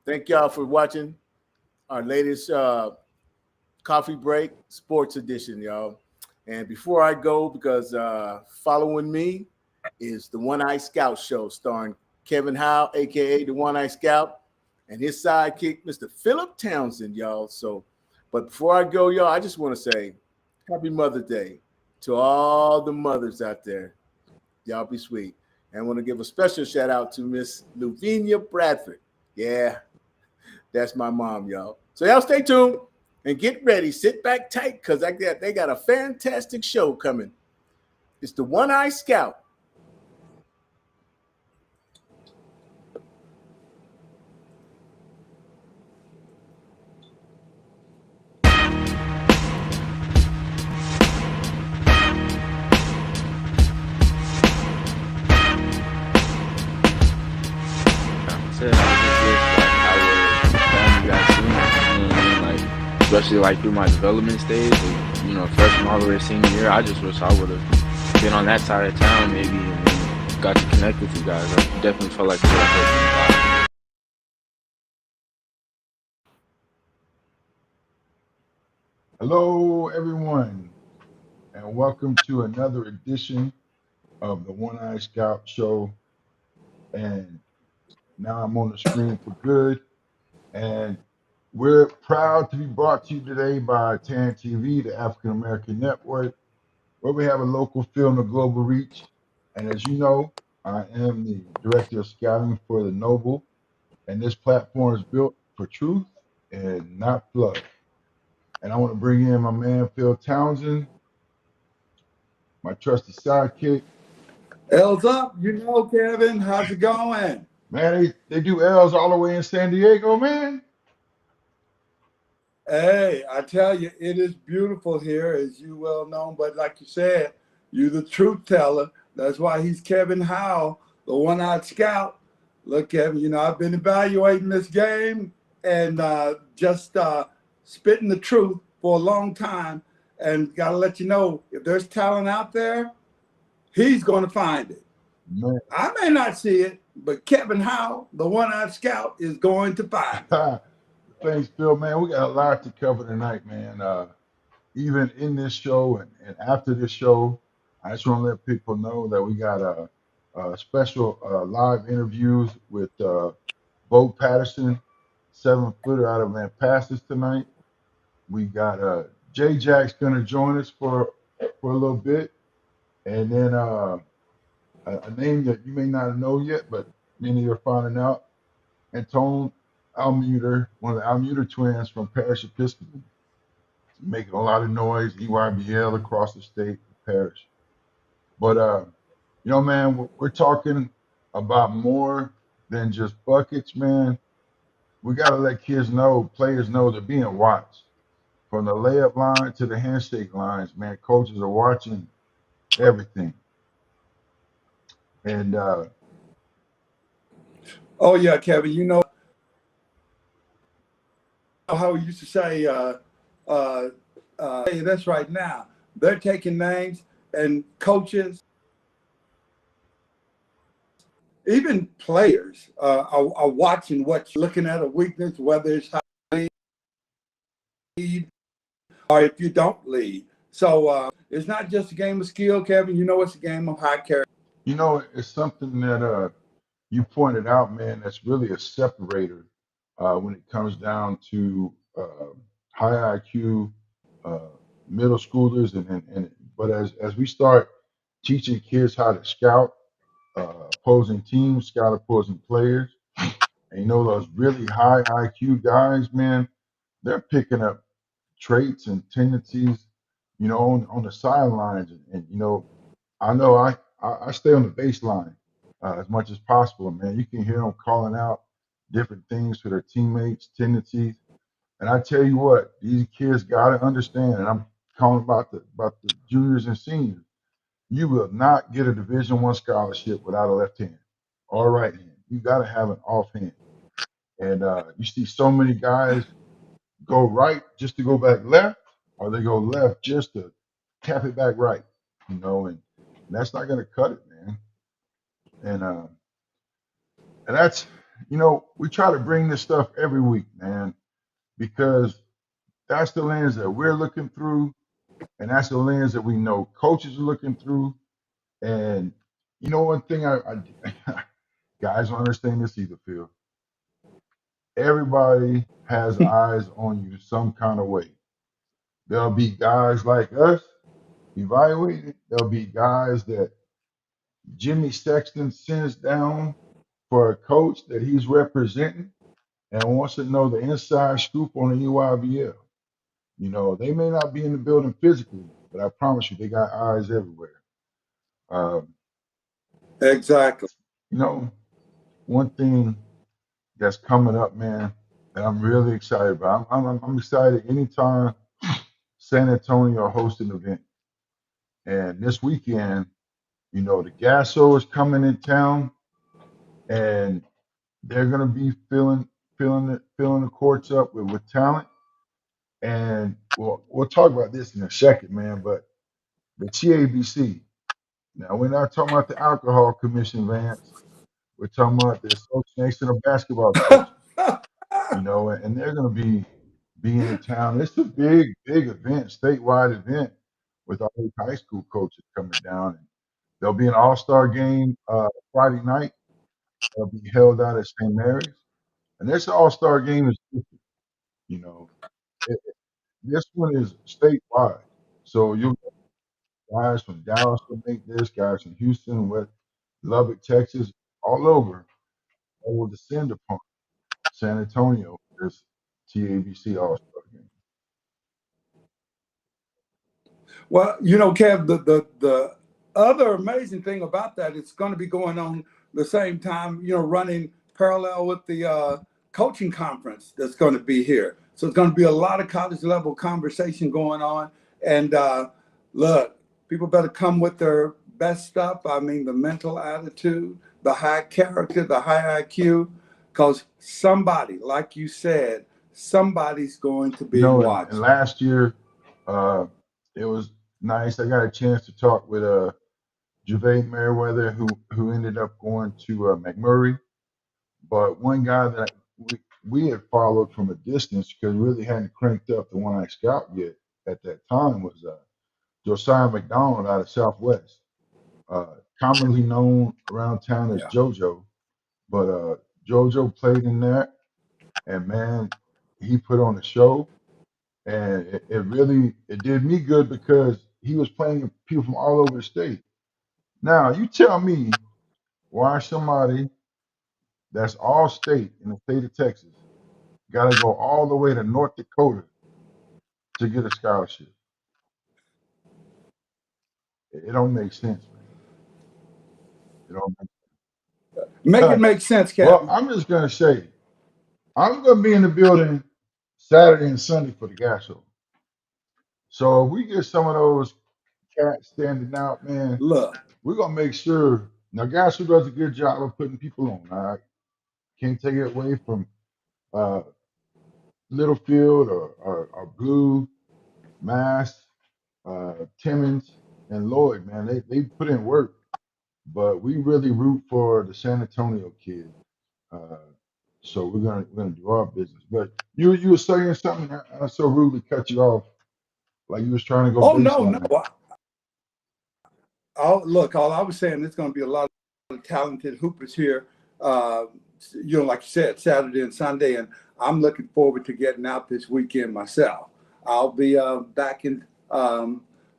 Thank y'all for watching our latest coffee break sports edition, y'all. And before I go, because following me is the One Eye Scout Show, starring Kevin Howe, aka the One Eye Scout, and his sidekick, Mr. Philip Townsend, y'all. So, but before I go, y'all, I just want to say Happy Mother's Day to all the mothers out there. Y'all be sweet. And I want to give a special shout out to Miss Luvinia Bradford. Yeah, that's my mom, y'all. So y'all stay tuned and get ready. Sit back tight because they got a fantastic show coming. It's the One Eye Scout. Said I was just like how family got seen, you know what I mean? Like especially like through my development stage, freshman all the way to senior year. I just wish I would have been on that side of town maybe and then got to connect with you guys. I definitely felt like it would have helped me a lot. Hello, everyone, and welcome to another edition of the One Eye Scout Show. And now I'm on the screen for good. And we're proud to be brought to you today by TAAN TV, the African American Network, where we have a local feel and a global reach. And as you know, I am the director of scouting for the Noble, and this platform is built for truth and not fluff. And I want to bring in my man Phil Townsend, my trusty sidekick. L's up, Kevin. How's it going? Man, they do L's all the way in San Diego, man. Hey, I tell you, it is beautiful here, as you well know. But like you said, you're the truth teller. That's why he's Kevin Howe, the one-eyed scout. Look, Kevin, I've been evaluating this game and just spitting the truth for a long time. And got to let you know, if there's talent out there, he's going to find it. Man. I may not see it, but Kevin Howe, the one-eyed scout, is going to find it. Thanks, Phil, man. We got a lot to cover tonight, man. Even in this show and after this show, I just want to let people know that we got a special live interviews with Bo Patterson, 7-footer out of Lampasas tonight. We got J Jack's gonna join us for a little bit, and then a name that you may not know yet, but many are finding out. Antone Almuter, one of the Almuter twins from Parish Episcopal, making a lot of noise, EYBL across the state, Parish. But man, we're talking about more than just buckets, man. We got to let players know they're being watched. From the layup line to the handshake lines, man, coaches are watching everything. And Oh yeah, Kevin. How we used to say, hey, that's right now. They're taking names and coaches, even players are watching what you're looking at a weakness, whether it's how you lead or if you don't lead. So it's not just a game of skill, Kevin. It's a game of high character. it's something that you pointed out, man, that's really a separator when it comes down to high IQ uh, middle schoolers, and but as we start teaching kids how to scout opposing teams, scout opposing players, and those really high IQ guys, man, they're picking up traits and tendencies, on the sidelines, and I know I stay on the baseline as much as possible, man. You can hear them calling out different things to their teammates, tendencies, and I tell you what, these kids got to understand. And I'm calling about the juniors and seniors. You will not get a Division I scholarship without a left hand or right hand. You got to have an off hand. And you see so many guys go right just to go back left, or they go left just to tap it back right. And that's not going to cut it, man. And and we try to bring this stuff every week, man, because that's the lens that we're looking through, and that's the lens that we know coaches are looking through. And one thing I guys don't understand this either, Phil. Everybody has eyes on you some kind of way. There'll be guys like us evaluating. There'll be guys that Jimmy Sexton sends down for a coach that he's representing and wants to know the inside scoop on the UIBL. They may not be in the building physically, but I promise you, they got eyes everywhere. Um, Exactly. you know, one thing that's coming up, man, that I'm really excited about. I'm excited anytime San Antonio hosts an event. And this weekend, the Gasso is coming in town, and they're gonna be filling the courts up with talent. And we'll talk about this in a second, man. But the TABC. Now we're not talking about the Alcohol Commission, Vance. We're talking about the Association of Basketball Coaches. And they're gonna be being in town. It's a big, big event, statewide event with all these high school coaches coming down. And there'll be an all-star game Friday night. It'll be held out at St. Mary's. And this all-star game is different, you know. This one is statewide. So you'll get guys from Dallas will make this, guys from Houston, West Lubbock, Texas, all over. That will descend upon San Antonio for this TABC All-Star game. Well, Kev, the other amazing thing about that, it's going to be going on the same time, running parallel with the coaching conference that's going to be here. So it's going to be a lot of college level conversation going on. And look, people better come with their best stuff. I mean, the mental attitude, the high character, the high IQ, because somebody, like you said, somebody's going to be And watching. last year, uh, it was nice. I got a chance to talk with Javade Merriweather, who ended up going to McMurray. But one guy that we had followed from a distance because we really hadn't cranked up the One Eye Scout yet at that time was Josiah McDonald out of Southwest, commonly known around town as Yeah. JoJo. But JoJo played in that, and man, he put on a show, and it really it did me good because he was playing with people from all over the state. Now you tell me why somebody that's all state in the state of Texas got to go all the way to North Dakota to get a scholarship. It don't make sense, man. It don't make Make it sense. make sense, Well, Captain. I'm just gonna say I'm gonna be in the building Saturday and Sunday for the gas show. So if we get some of those cats standing out, man, Look, we're gonna make sure. Now, gas show does a good job of putting people on. All right, can't take it away from uh, Littlefield or Blue, Mass, Timmons, and Lloyd. Man, they put in work. But we really root for the San Antonio kid. Uh, so we're gonna do our business. But you were saying something. I so rudely cut you off, like you was trying to go oh no, no. baseline. All I was saying, there's going to be a lot of talented hoopers here. Uh, like you said, Saturday and Sunday, and I'm looking forward to getting out this weekend myself. I'll be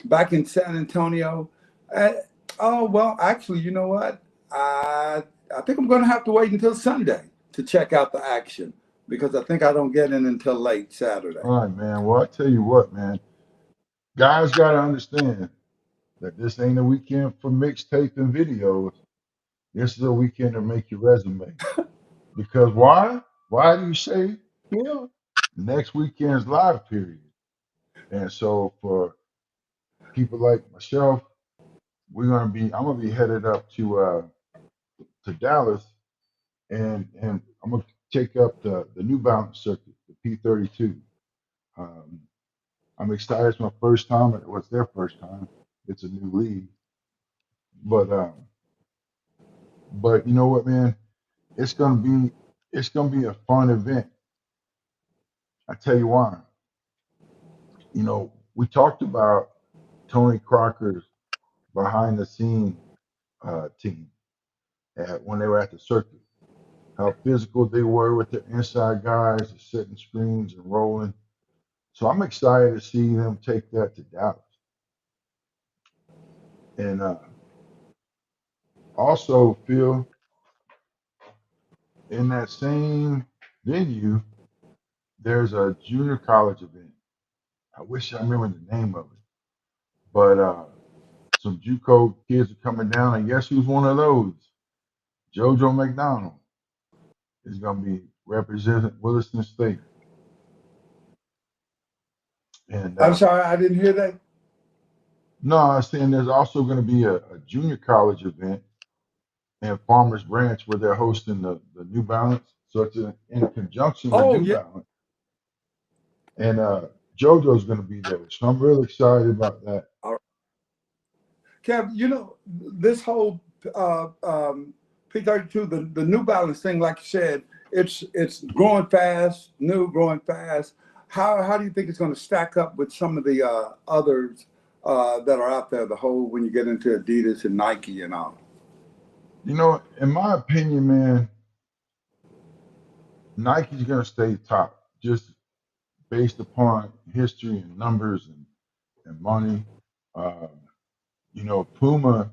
back in San Antonio. Uh, oh well, actually, you know what? I think I'm going to have to wait until Sunday to check out the action because I think I don't get in until late Saturday. All right, man. Well, I tell you what, man. Guys got to understand that this ain't a weekend for mixtape and videos. This is a weekend to make your resume. Because why? Why do you say, yeah? Next weekend's live period. And so for people like myself, I'm gonna be headed up to Dallas, and I'm gonna take up the New Balance circuit, the P32. Um, I'm excited. It's my first time. It was their first time. It's a new league, but you know what, man? It's gonna be It's going to be a fun event. I tell you why. We talked about Tony Crocker's behind the scene team when they were at the circuit, how physical they were with their inside guys, setting screens and rolling. So I'm excited to see them take that to Dallas. And also, Phil, in that same venue, there's a junior college event. I wish I remember the name of it, but some JUCO kids are coming down, and guess who's one of those? JoJo McDonald is going to be representing Williston State. And I'm sorry, I didn't hear that. no, I was saying there's also going to be a junior college event in Farmers Branch where they're hosting the New Balance. So it's in conjunction with Oh New yeah. Balance. And JoJo's going to be there. So I'm really excited about that. Kev, this whole P32, the New Balance thing, like you said, it's growing fast, growing fast. How do you think it's going to stack up with some of the others that are out there? The whole when you get into Adidas and Nike and all. In my opinion, man, Nike's going to stay top just based upon history and numbers and money. Um, Puma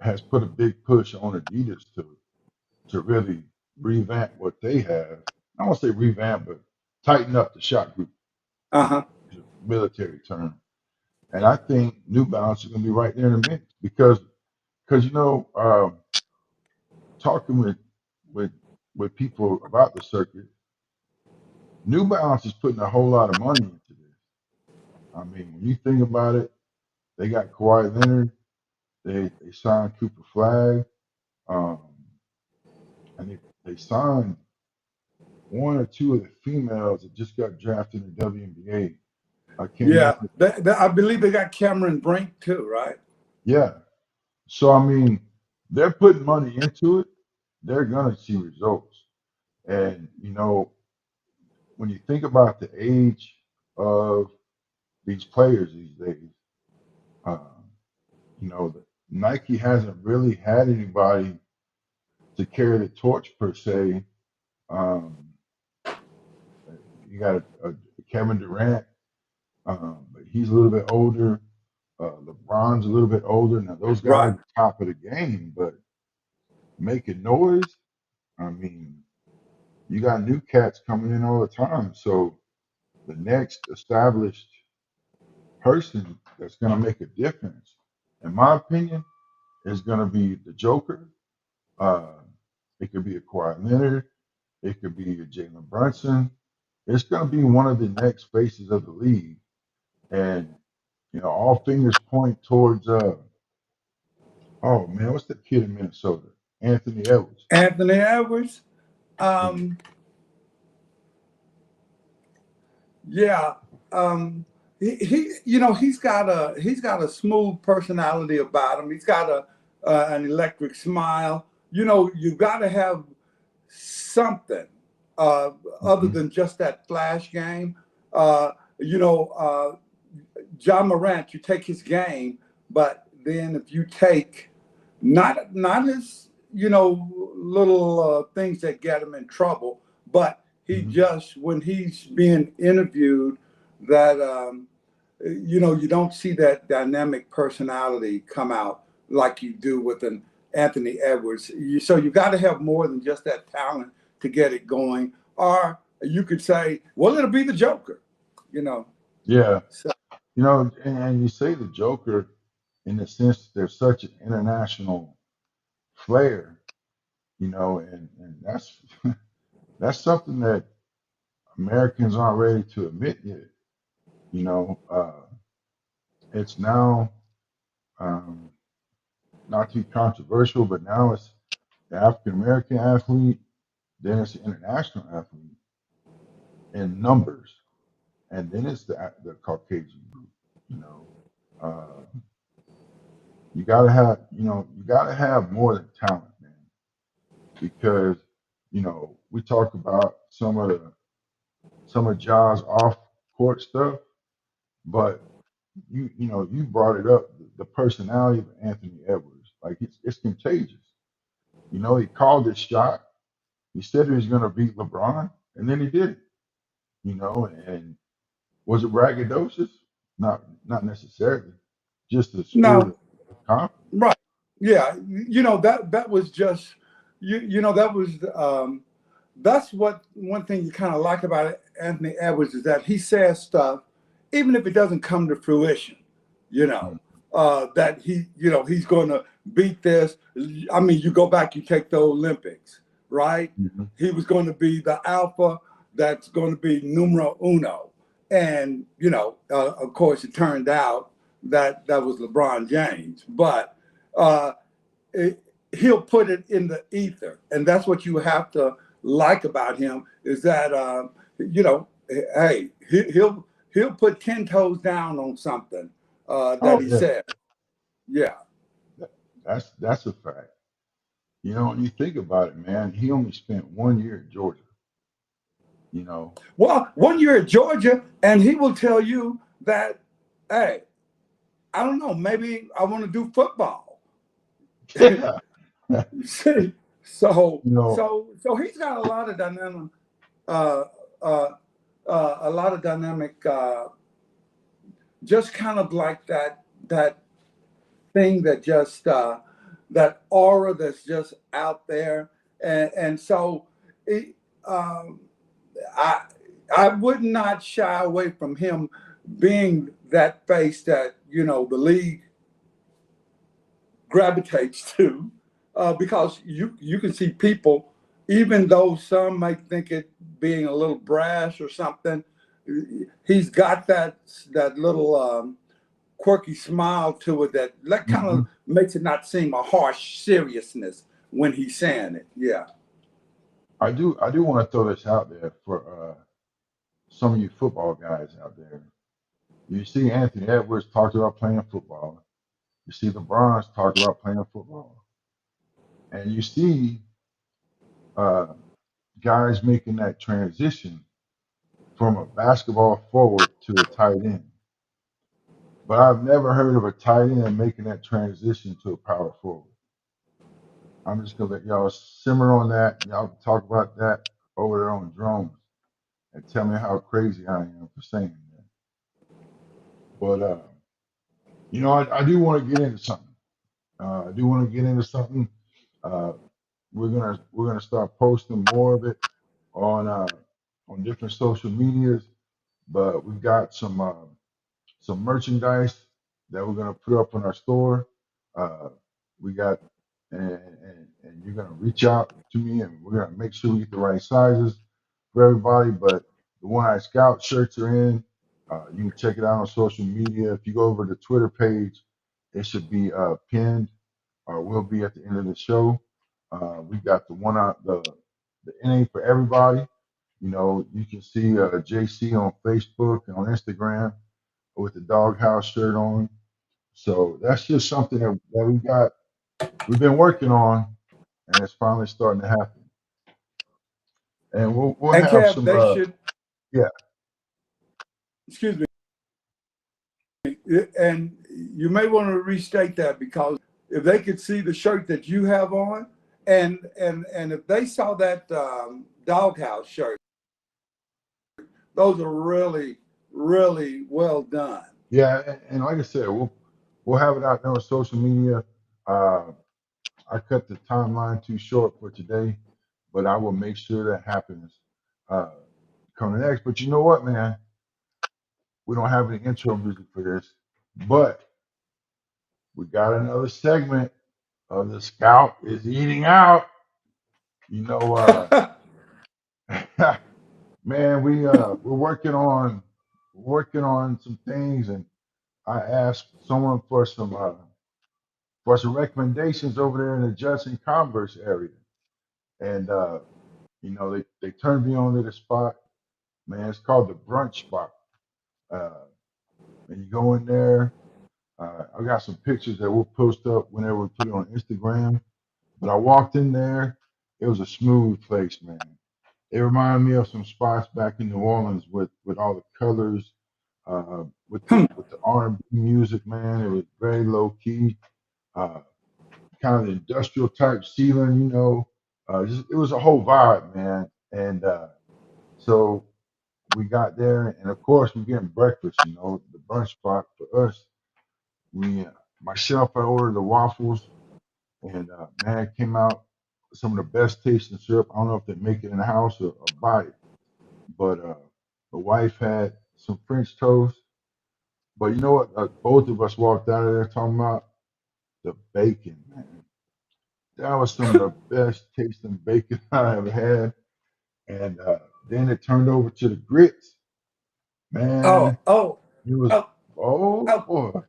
has put a big push on Adidas to really revamp what they have. I won't say revamp, but tighten up the shot group, Uh huh. is a military term. And I think New Balance is going to be right there in the mix because talking with with people about the circuit, New Balance is putting a whole lot of money into this. I mean, when you think about it, they got Kawhi Leonard, they signed Cooper Flag, um, and they signed one or two of the females that just got drafted in the WNBA. I can't Yeah, remember. I believe they got Cameron Brink too, right? Yeah. So I mean, they're putting money into it. They're gonna see results. And when you think about the age of these players these days, um, Nike hasn't really had anybody to carry the torch per se. Um, you got a Kevin Durant, but he's a little bit older. LeBron's a little bit older. Now those guys Right. are top of the game, but making noise. I mean, you got new cats coming in all the time. So the next established person that's going to make a difference, in my opinion, is going to be the Joker. Uh, it could be a Kawhi Leonard. It could be a Jalen Brunson. It's going to be one of the next faces of the league. And, all fingers point towards, oh man, what's that kid in Minnesota? Anthony Edwards. Anthony Edwards. Yeah. Um, Yeah, um, he's got a smooth personality about him. He's got an electric smile. You got to have something other Mhm. than just that flash game. Uh, you know, John Morant, you take his game, but then if you take not his little things that get him in trouble, but he Mhm. just when he's being interviewed that you don't see that dynamic personality come out like you do with an Anthony Edwards. So you got to have more than just that talent to get it going. Or you could say, well, it'll be the Joker, you know. Yeah. So, And you say the Joker in the sense that there's such an international flair, and that's something that Americans aren't ready to admit yet. It's now um, not too controversial, but now it's the African American athlete, then it's the international athlete in numbers, and then it's the Caucasian group. You know, uh, you gotta have more than talent, man, because We talked about some of Ja's off court stuff, but you brought it up, the personality of Anthony Edwards. Like it's contagious. He called his shot. He said he was going to beat LeBron, and then he did it. And was it braggadocious? Not necessarily. Just the spirit No, of confidence. right. Yeah, that was just that was that's what one thing you kind of like about Anthony Edwards is that he says stuff, even if it doesn't come to fruition, you know, that he's going to beat this. I mean, you go back, you take the Olympics, right? Mm-hmm. He was going to be the alpha that's going to be numero uno. And, of course, it turned out that that was LeBron James. But it, he'll put it in the ether. And that's what you have to like about him is that, hey, he'll put 10 toes down on something that Oh he yeah, said. Yeah. that's a fact. When you think about it, man, he only spent 1 year at Georgia. You know, Well, 1 year at Georgia, and he will tell you that, hey, I don't know, maybe I want to do football. yeah. See, so You know, so he's got a lot of dynamic, uh, uh, a lot of dynamic, just kind of like that thing that just that aura that's just out there, and so it, um, I I would not shy away from him being that face that the league gravitates to, because you can see people, even though some might think it being a little brash or something, he's got that little quirky smile to it that kind hmm of makes it not seem a harsh seriousness when he's saying it. Yeah. I do want to throw this out there for some of you football guys out there. You see Anthony Edwards talked about playing football. You see LeBron's talked about playing football, and you see uh, guys making that transition from a basketball forward to a tight end. But I've never heard of a tight end making that transition to a power forward. I'm just gonna let y'all simmer on that. Y'all talk about that over there on drones and tell me how crazy I am for saying that. But I do want to get into something. I do want to get into something. Uh, we're gonna start posting more of it on different social medias. But we've got some merchandise that we're gonna put up on our store. Uh, we got and you're gonna reach out to me, and we're gonna make sure we get the right sizes for everybody. But the One Eye Scout shirts are in. You can check it out on social media. If you go over to the Twitter page, it should be pinned or will be at the end of the show. We got the one out the NA for everybody. You can see JC on Facebook and on Instagram with the doghouse shirt on. So that's just something that we've been working on, and it's finally starting to happen. And we'll And have Kev, some they should, yeah. excuse me, and you may want to restate that because if they could see the shirt that you have on, and if they saw that doghouse shirt, those are really, really well done. Yeah, and like I said, we'll have it out there on social media. Uh, I cut the timeline too short for today, but I will make sure that happens uh, coming next. But you know what, man? We don't have any intro music for this, but we got another segment of the Scout is eating out. You know, man, we're working on some things, and I asked someone for some recommendations over there in the Judson Converse area, and they turned me on to the spot. Man, it's called the Brunch Spot. Uh, and you go in there. I got some pictures that we'll post up whenever we put it on Instagram. But I walked in there, it was a smooth place, man. It reminded me of some spots back in New Orleans with all the colors, Hmm. with the R&B music, man. It was very low key, uh, kind of industrial type ceiling, you know. Just, it was a whole vibe, man. And so we got there, and of course we're getting breakfast, you know, the brunch spot for us. We myself, I ordered the waffles, and man, it came out some of the best tasting syrup. I don't know if they make it in the house or buy it, but the wife had some French toast. But you know what? Both of us walked out of there talking about the bacon, man. That was some of the best tasting bacon I ever had. And then it turned over to the grits, Oh, man. oh, It was, oh, oh oh, boy,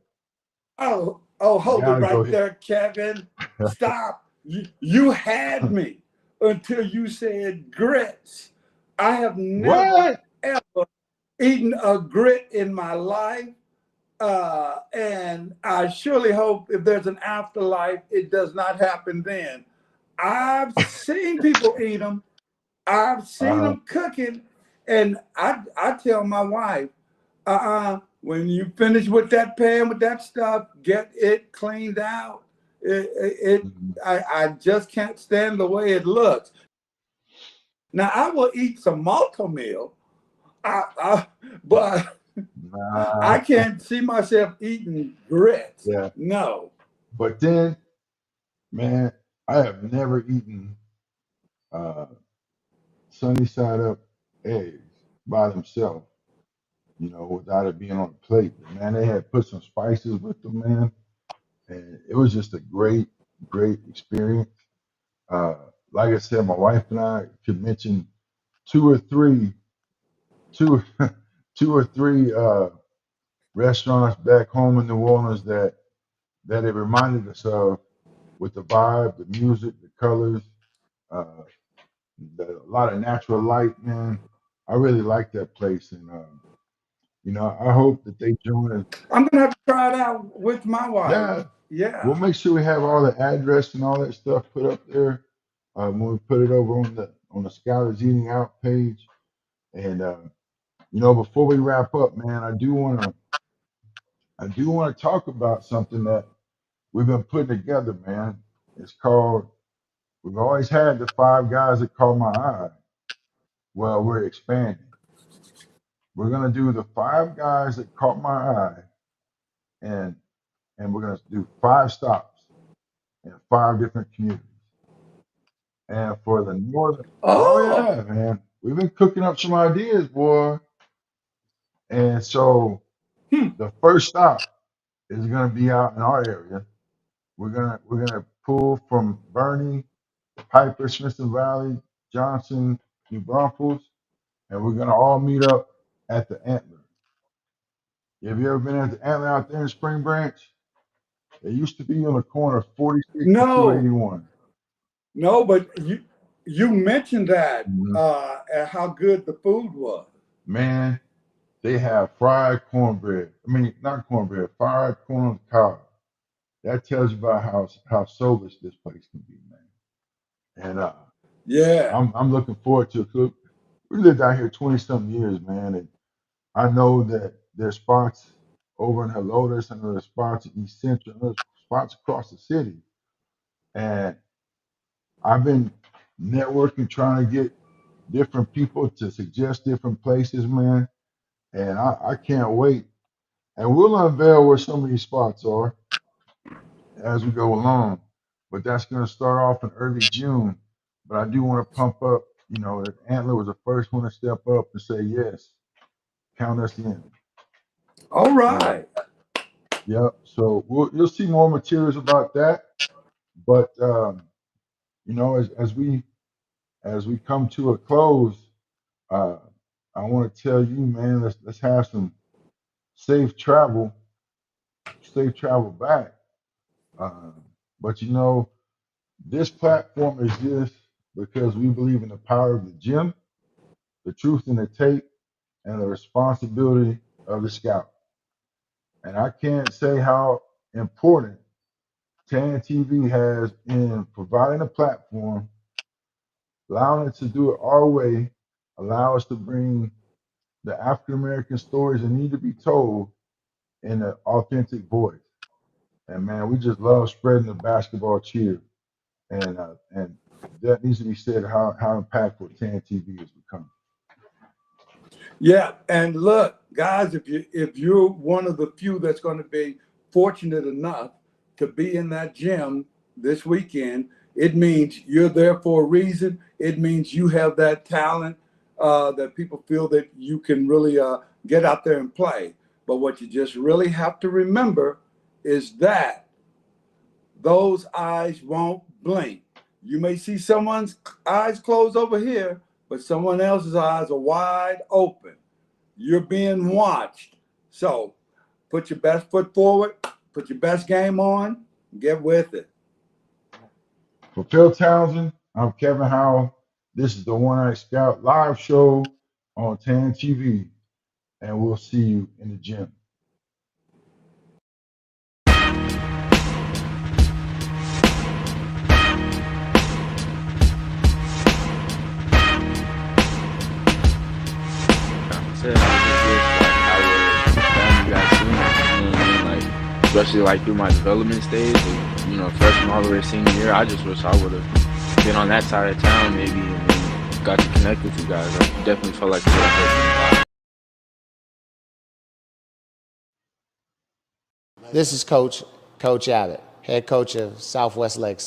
oh, you hold it gotta go right ahead. there, Kevin. Stop. You had me until you said grits. I have never, What? ever eaten a grit in my life. And I surely hope if there's an afterlife, it does not happen then. I've seen people eat them. I've seen Uh, them cooking, and I tell my wife, when you finish with that pan with that stuff, get it cleaned out. mhm. I just can't stand the way it looks. Now I will eat some malto meal, I, but Nah, I can't see myself eating grits. yeah. No. But then, man, I have never eaten uh, sunny side up eggs by themselves, you know, without it being on a plate. But man, they had put some spices with them, man, and it was just a great experience. Uh, like I said, my wife and I could mention two or three, two, two or three restaurants back home in New Orleans that it reminded us of with the vibe, the music, the colors, uh, a lot of natural light, man. I really like that place, and you know, I hope that they join us. I'm gonna have to try it out with my wife. Yeah, we'll Yeah. make sure we have all the address and all that stuff put up there when we put it over on the Scholars Eating Out page. And you know, before we wrap up, man, I do want to talk about something that we've been putting together, man. It's called. We've always had the five guys that caught my eye. Well, we're expanding. We're gonna do the five guys that caught my eye, and we're gonna do five stops in five different communities. And for the northern, oh Oh. yeah, man, we've been cooking up some ideas, boy. And so Hmm. the first stop is gonna be out in our area. We're gonna pull from Bernie, Piper, Smithson Valley, Johnson, New Braunfels, and we're gonna all meet up at the Antler. Have you ever been at the Antler out there in Spring Branch? It used to be on the corner of 46 and No, 281. no, but you mentioned that Mhm. and how good the food was. Man, they have fried cornbread. I mean, not cornbread, fried corn on the cob. That tells you about how soulless this place can be, man. And Yeah. I'm looking forward to it. 'Cause we lived out here 20 something years, man, and I know that there's spots over in Helotes, and there's spots in East Central, and there's spots across the city. And I've been networking, trying to get different people to suggest different places, man. And I can't wait. And we'll unveil where some of these spots are as we go along. But that's going to start off in early June. But I do want to pump up. You know, that Antler was the first one to step up and say yes, count us in. All And right. yep. So you'll see more materials about that. But you know, as we come to a close, uh, I want to tell you, man, let's have some safe travel, safe travel back. Uh, but you know, this platform exists because we believe in the power of the gym, the truth in the tape, and the responsibility of the scout. And I can't say how important TAN TV has in providing a platform allowing us to do it our way, allow us to bring the African American stories that need to be told in an authentic voice. And man, we just love spreading the basketball cheer. And that needs to be said how impactful TAN TV has become. Yeah, and look, guys, if you're one of the few that's going to be fortunate enough to be in that gym this weekend, it means you're there for a reason. It means you have that talent that people feel that you can really get out there and play. But what you just really have to remember is that those eyes won't blink. You may see someone's eyes closed over here, but someone else's eyes are wide open. You're being watched. So put your best foot forward, put your best game on, get with it. For Phil Townsend, I'm Kevin Howell. This is the One-Eyed Scout live show on TAN TV, and we'll see you in the gym. Said I was just like how you guys seen it, you know what I mean? Like especially like through my development stage, like, you know, freshman all the way to senior year. I just wish I would have been on that side of town maybe and then got to connect with you guys. I definitely felt like it would have helped me a lot. This is Coach Abbott, head coach of Southwest Lakes.